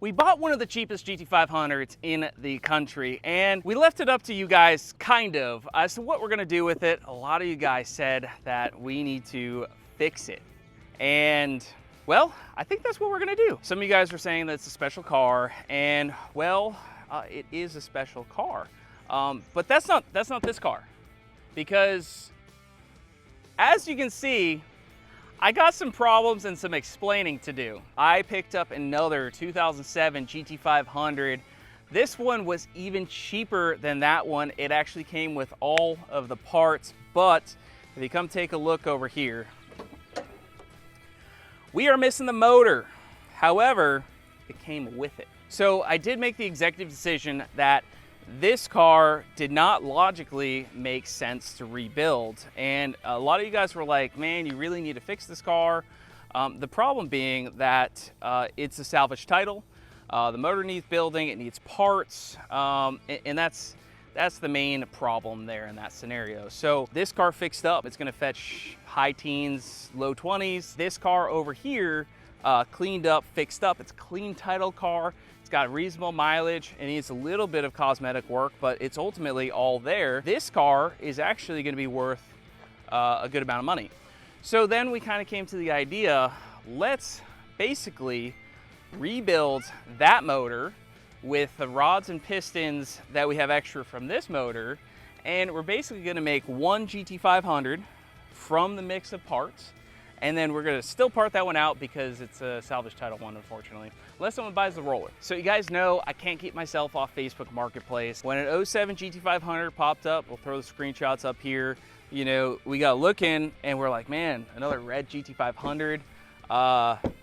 We bought one of the cheapest GT500s in the country, and we left it up to you guys, kind of, as to what we're gonna do with it. A lot of you guys said that we need to fix it. And, well, I think that's what we're gonna do. Some of you guys are saying that it's a special car, and, well, it is a special car. But that's not this car. Because, as you can see, I got some problems and some explaining to do. I picked up another 2007 GT500. This one was even cheaper than that one. It actually came with all of the parts, but if you come take a look over here, we are missing the motor. However, it came with it. So I did make the executive decision that this car did not logically make sense to rebuild. And a lot of you guys were like, man, you really need to fix this car. The problem being that it's a salvage title. The motor needs building, it needs parts, and that's the main problem there in that scenario. So this car fixed up, it's gonna fetch high teens, low 20s. This car over here, cleaned up, fixed up. It's a clean title car. It's got reasonable mileage and needs a little bit of cosmetic work, but it's ultimately all there. This car is actually going to be worth a good amount of money. So then we kind of came to the idea, let's basically rebuild that motor with the rods and pistons that we have extra from this motor, and we're basically going to make one GT500 from the mix of parts. And then we're gonna still part that one out because it's a salvage title one, unfortunately, unless someone buys the roller. So you guys know I can't keep myself off Facebook Marketplace. When an 07 GT500 popped up, we'll throw the screenshots up here. You know, we got looking and we're like, man, another red GT500.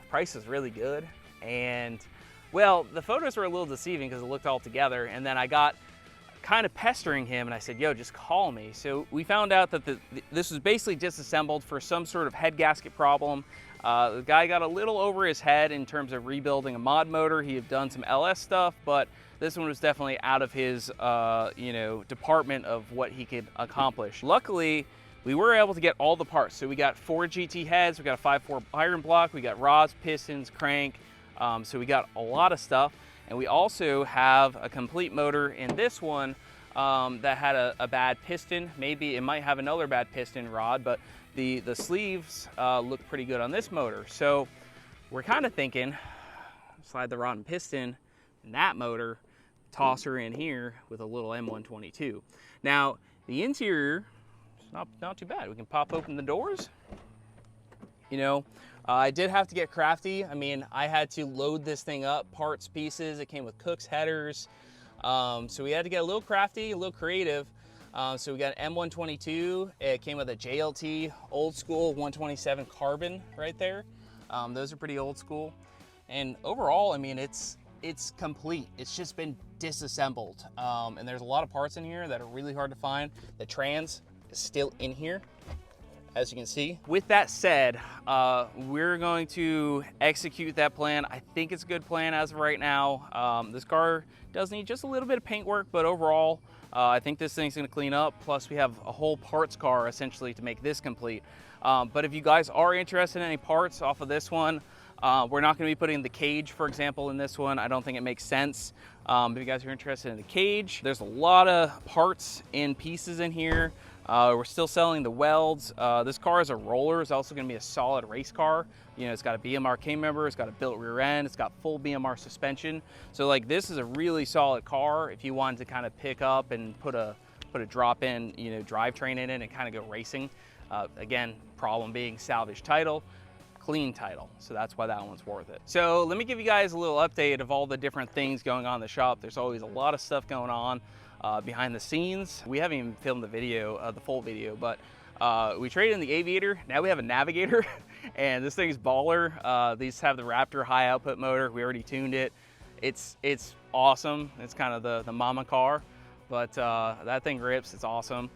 Price is really good. And well, the photos were a little deceiving because it looked all together. And then I got kind of pestering him and I said, yo, just call me. So we found out that this was basically disassembled for some sort of head gasket problem. The guy got a little over his head in terms of rebuilding a mod motor. He had done some LS stuff, but this one was definitely out of his department of what he could accomplish. Luckily, we were able to get all the parts. So we got 4 GT heads, we got a 5.4 iron block, we got rods, pistons, crank. So we got a lot of stuff. And we also have a complete motor in this one that had a bad piston. Maybe it might have another bad piston rod, but the sleeves look pretty good on this motor. So we're kind of thinking, slide the rod and piston in that motor, toss her in here with a little M122. Now, the interior is not too bad. We can pop open the doors. You know, I did have to get crafty. I mean, I had to load this thing up, parts, pieces. It came with Cook's headers. So we had to get a little crafty, a little creative. So we got an M122. It came with a JLT old school 127 carbon right there. Those are pretty old school. And overall, I mean, it's complete. It's just been disassembled. And there's a lot of parts in here that are really hard to find. The trans is still in here, as you can see. With that said, we're going to execute that plan. I think it's a good plan as of right now. This car does need just a little bit of paint work, but overall, I think this thing's gonna clean up. Plus we have a whole parts car essentially to make this complete. But if you guys are interested in any parts off of this one, we're not gonna be putting the cage, for example, in this one. I don't think it makes sense. If you guys are interested in the cage, there's a lot of parts and pieces in here. We're still selling the welds. This car is a roller. It's also going to be a solid race car. You know, it's got a BMR K member. It's got a built rear end. It's got full BMR suspension. So like, this is a really solid car if you wanted to kind of pick up and put a drop-in, you know, drivetrain in it and kind of go racing. Again, problem being salvage title, clean title. So that's why that one's worth it. So let me give you guys a little update of all the different things going on in the shop. There's always a lot of stuff going on. Behind the scenes. We haven't even filmed the video, the full video, but we traded in the Aviator. Now we have a Navigator, and this thing's baller. These have the Raptor high output motor. We already tuned it. It's awesome. It's kind of the mama car, but that thing rips. It's awesome.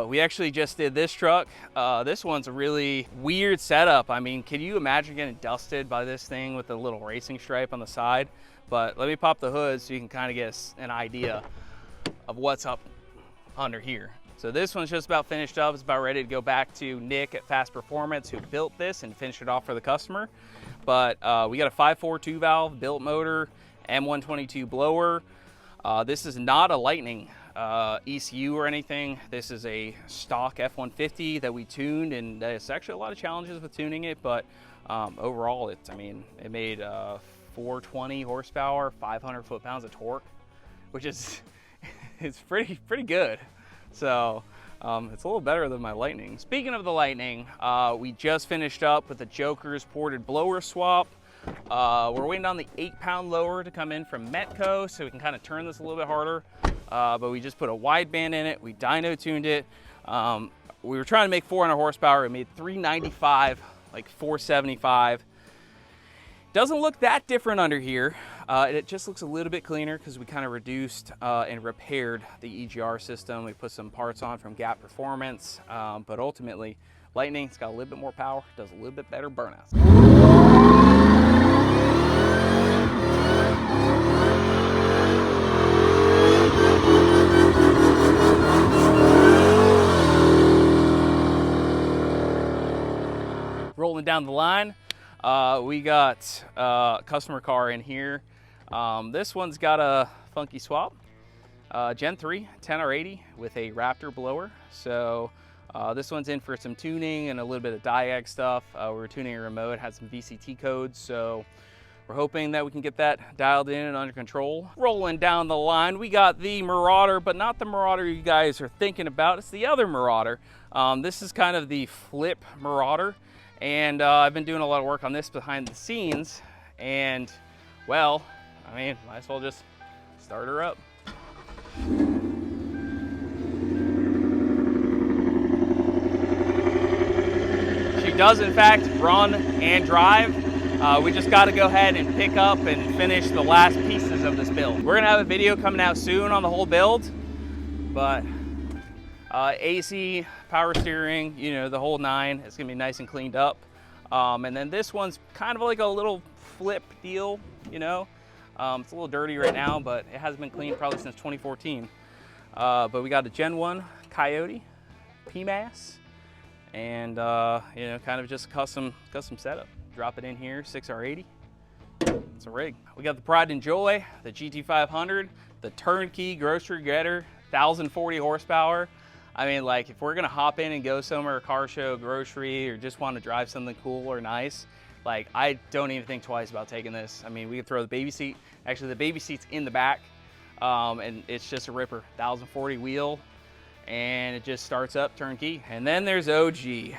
We actually just did this truck. This one's a really weird setup. I mean, can you imagine getting dusted by this thing with a little racing stripe on the side? But let me pop the hood so you can kind of get an idea of what's up under here. So this one's just about finished up. It's about ready to go back to Nick at Fast Performance, who built this and finished it off for the customer. But we got a 5.4 2-valve built motor, M122 blower. This is not a Lightning ECU or anything. This is a stock F-150 that we tuned, and there's actually a lot of challenges with tuning it, but overall, it made 420 horsepower, 500 foot-pounds of torque, which is it's pretty good. So it's a little better than my Lightning. Speaking of the Lightning, we just finished up with the Joker's ported blower swap. We're waiting on the 8-pound lower to come in from Metco, so we can kind of turn this a little bit harder. But we just put a wideband in it. We dyno tuned it. We were trying to make 400 horsepower. It made 395, like 475. Doesn't look that different under here. It just looks a little bit cleaner because we kind of reduced and repaired the EGR system. We put some parts on from Gap Performance, but ultimately, Lightning, it's got a little bit more power, does a little bit better burnouts. Rolling down the line, we got a customer car in here. This one's got a funky swap, Gen 3 10R80 with a Raptor blower. So this one's in for some tuning and a little bit of diag stuff. We were tuning a remote, had some VCT codes, so we're hoping that we can get that dialed in and under control. Rolling down the line, we got the Marauder, but not the Marauder you guys are thinking about. It's the other Marauder. This is kind of the flip Marauder. And I've been doing a lot of work on this behind the scenes, and well, I mean, might as well just start her up. She does in fact run and drive. We just got to go ahead and pick up and finish the last pieces of this build. We're gonna have a video coming out soon on the whole build, but AC, power steering, you know, the whole nine. It's gonna be nice and cleaned up. And then this one's kind of like a little flip deal, you know. It's a little dirty right now, but it hasn't been cleaned probably since 2014. But we got a Gen 1 Coyote PMAS, and you know, kind of just a custom setup. Drop it in here, 6R80. It's a rig. We got the Pride and Joy, the GT500, the turnkey grocery getter, 1,040 horsepower. I mean, like, if we're gonna hop in and go somewhere, car show, grocery, or just want to drive something cool or nice, like, I don't even think twice about taking this. I mean, we could throw the baby seat. Actually, the baby seat's in the back, and it's just a ripper. 1,040 wheel, and it just starts up turnkey. And then there's OG.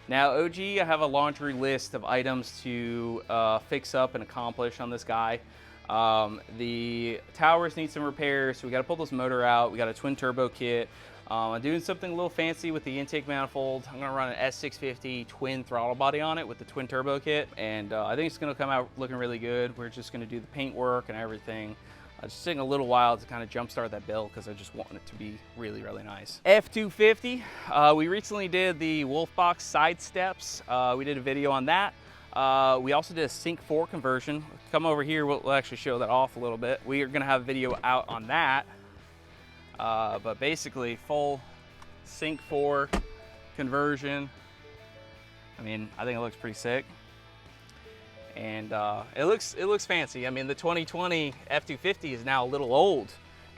Now, OG, I have a laundry list of items to fix up and accomplish on this guy. The towers need some repairs, so we got to pull this motor out. We got a twin turbo kit. I'm doing something a little fancy with the intake manifold. I'm going to run an S650 twin throttle body on it with the twin turbo kit, and I think it's going to come out looking really good. We're just going to do the paint work and everything. Just taking a little while to kind of jumpstart that build because I just want it to be really, really nice. F250, we recently did the Wolfbox side steps. We did a video on that. We also did a Sync 4 conversion. Come over here, we'll actually show that off a little bit. We are gonna have a video out on that. But basically, full Sync 4 conversion. I mean, I think it looks pretty sick. And it looks fancy. I mean, the 2020 F250 is now a little old,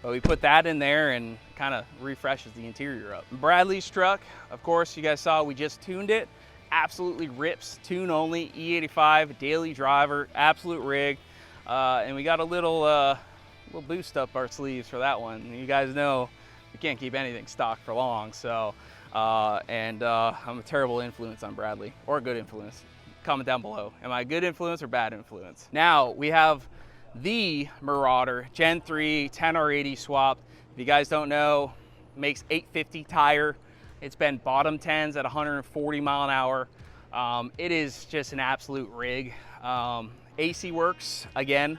but we put that in there and kind of refreshes the interior up. Bradley's truck, of course, you guys saw we just tuned it. Absolutely rips, tune only, E85, daily driver, absolute rig. And we got a little boost up our sleeves for that one. You guys know we can't keep anything stock for long, so, I'm a terrible influence on Bradley, or a good influence. Comment down below. Am I a good influence or bad influence? Now we have the Marauder Gen 3 10R80 swap. If you guys don't know, makes 850 tire. It's been bottom 10s at 140 mile an hour. It is just an absolute rig. AC works again.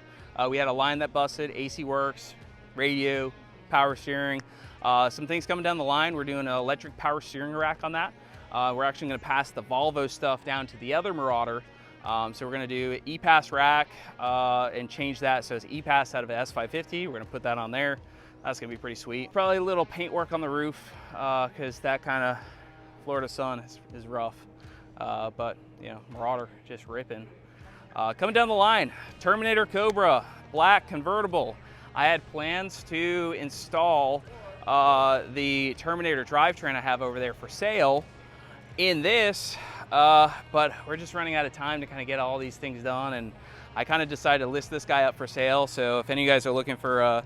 We had a line that busted. AC works, radio, power steering. Some things coming down the line. We're doing an electric power steering rack on that. We're actually going to pass the Volvo stuff down to the other Marauder. So we're going to do an E-Pass rack and change that so it's E-Pass out of an S550. We're going to put that on there. That's gonna be pretty sweet. Probably a little paint work on the roof because that kind of Florida sun is rough. But you know, Marauder just ripping. Coming down the line, Terminator Cobra, black convertible. I had plans to install the Terminator drivetrain I have over there for sale in this, but we're just running out of time to kind of get all these things done, and I kind of decided to list this guy up for sale. So if any of you guys are looking for,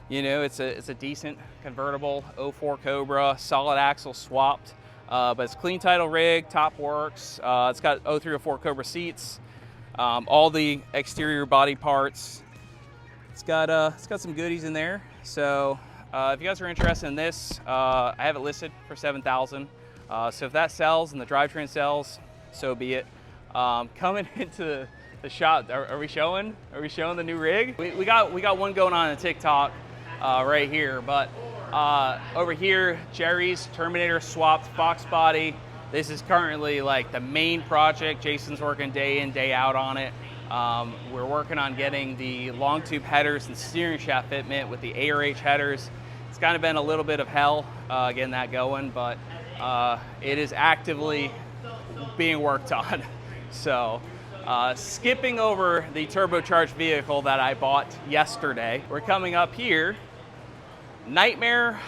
you know, it's a decent convertible 04 Cobra, solid axle swapped, but it's clean title rig, top works. It's got 03 04 Cobra seats, all the exterior body parts. It's got some goodies in there. So if you guys are interested in this, I have it listed for $7,000. So if that sells and the drivetrain sells, so be it. Coming into the shop, are we showing the new rig? We got one going on TikTok right here, but over here, Jerry's Terminator swapped Fox body. This is currently like the main project. Jason's working day in, day out on it. We're working on getting the long tube headers and steering shaft fitment with the ARH headers. It's kind of been a little bit of hell getting that going, but it is actively being worked on. So skipping over the turbocharged vehicle that I bought yesterday, we're coming up here. Nightmare,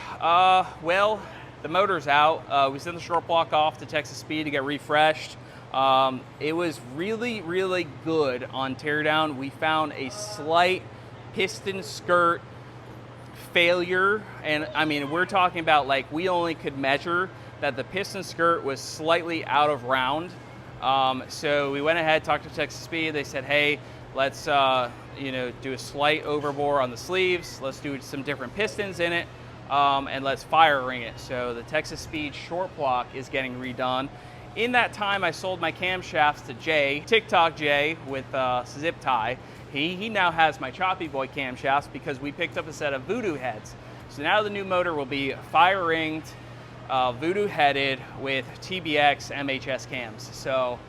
well, the motor's out. We sent the short block off to Texas Speed to get refreshed. It was really, really good on teardown. We found a slight piston skirt failure, and I mean, we're talking about like we only could measure that the piston skirt was slightly out of round. So we went ahead, talked to Texas Speed. They said, hey, let's you know, do a slight overbore on the sleeves. Let's do some different pistons in it, and let's fire ring it. So the Texas Speed short block is getting redone. In that time, I sold my camshafts to Jay, TikTok Jay with zip tie. He now has my Choppy Boy camshafts because we picked up a set of Voodoo heads. So now the new motor will be fire ringed, Voodoo headed with TBX MHS cams. So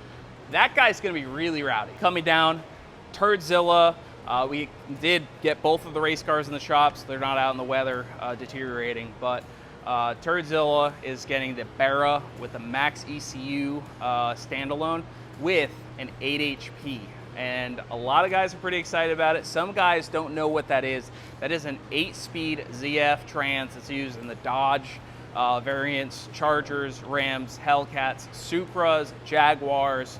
that guy's gonna be really rowdy. Coming down, Turdzilla. We did get both of the race cars in the shop, so they're not out in the weather deteriorating, but Turdzilla is getting the Barra with the Max ECU standalone with an 8 HP. And a lot of guys are pretty excited about it. Some guys don't know what that is. That is an 8-speed ZF trans that's used in the Dodge variants, Chargers, Rams, Hellcats, Supras, Jaguars.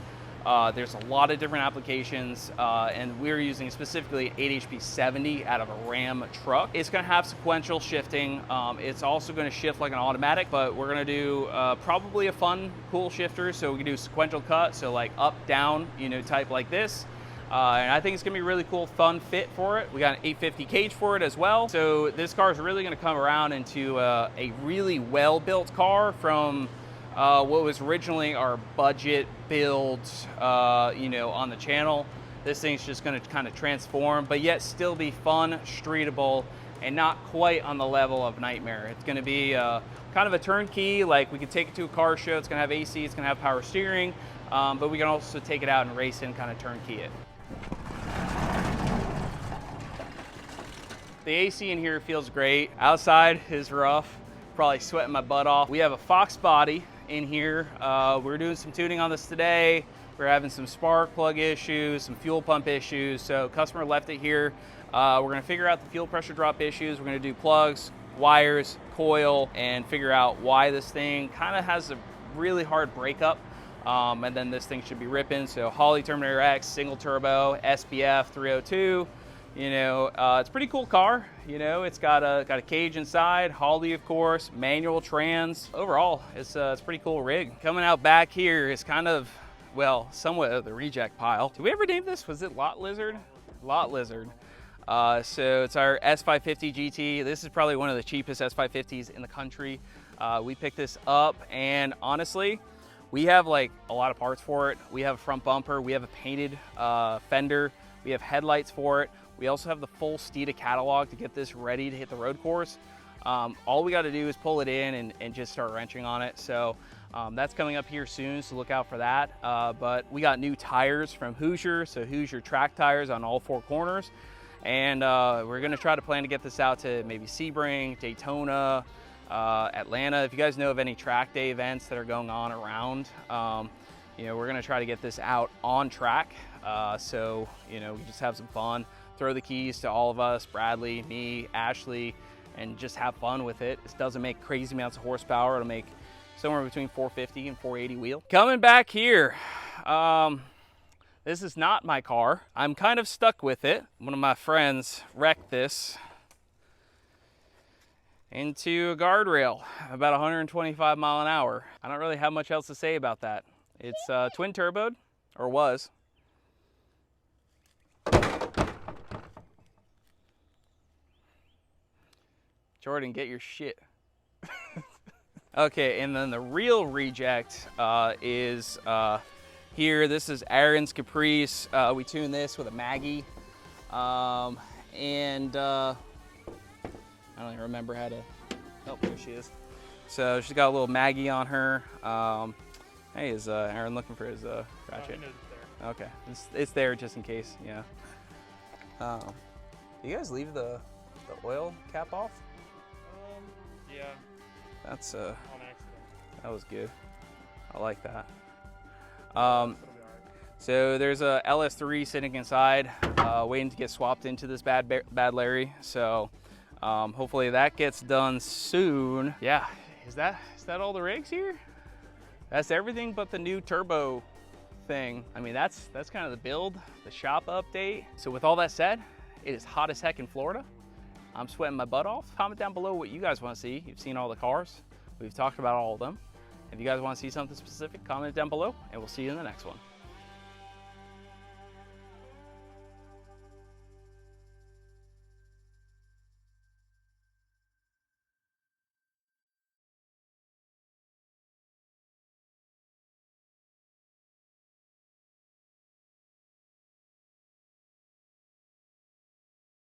There's a lot of different applications, and we're using specifically 8 HP 70 out of a Ram truck. It's going to have sequential shifting. It's also going to shift like an automatic, but we're going to do probably a fun, cool shifter. So we can do sequential cut, so like up, down, you know, type like this. And I think it's going to be a really cool, fun fit for it. We got an 850 cage for it as well. So this car is really going to come around into a really well-built car from what was originally our budget build, you know, on the channel. This thing's just going to kind of transform, but yet still be fun, streetable, and not quite on the level of Nightmare. It's going to be kind of a turnkey. Like, we could take it to a car show. It's going to have AC. It's going to have power steering, but we can also take it out and race and kind of turnkey it. The AC in here feels great. Outside is rough. Probably sweating my butt off. We have a Fox body in here. We're doing some tuning on this today. We're having some spark plug issues, some fuel pump issues. So customer left it here. We're gonna figure out the fuel pressure drop issues. We're gonna do plugs, wires, coil, and figure out why this thing kind of has a really hard breakup. And then this thing should be ripping. So Holley Terminator X, single turbo, SBF 302. You know, it's a pretty cool car. You know, it's got a cage inside, Holley, of course, manual trans. Overall, it's a pretty cool rig. Coming out back here is kind of, well, somewhat of the reject pile. Did we ever name this? Was it Lot Lizard? Lot Lizard. So it's our S550 GT. This is probably one of the cheapest S550s in the country. We picked this up, and honestly, we have like a lot of parts for it. We have a front bumper, we have a painted fender, we have headlights for it. We also have the full Steeda catalog to get this ready to hit the road course. All we got to do is pull it in and just start wrenching on it. So that's coming up here soon, so look out for that. But we got new tires from Hoosier, so Hoosier track tires on all 4 corners. And we're gonna try to plan to get this out to maybe Sebring, Daytona, Atlanta. If you guys know of any track day events that are going on around, you know, we're gonna try to get this out on track. So, you know, we just have some fun, throw the keys to all of us, Bradley, me, Ashley, and just have fun with it. This doesn't make crazy amounts of horsepower. It'll make somewhere between 450 and 480 wheel. Coming back here, this is not my car. I'm kind of stuck with it. One of my friends wrecked this into a guardrail about 125 mile an hour. I don't really have much else to say about that. It's twin turboed, or was. Jordan, get your shit. Okay, and then the real reject is here. This is Aaron's Caprice. We tuned this with a Maggie. I don't even remember how to, oh, there she is. So she's got a little Maggie on her. Hey, is Aaron looking for his ratchet? He knows it's there. Okay, it's there just in case, yeah. Do you guys leave the oil cap off? Yeah. That's On accident. that was good. I like that. It'll be all right. So there's a LS3 sitting inside, waiting to get swapped into this bad Larry. So hopefully that gets done soon. Yeah, is that all the rigs here? That's everything but the new turbo thing. I mean, that's kind of the build, the shop update. So with all that said, it is hot as heck in Florida. I'm sweating my butt off. Comment down below what you guys want to see. You've seen all the cars. We've talked about all of them. If you guys want to see something specific, comment down below, and we'll see you in the next one.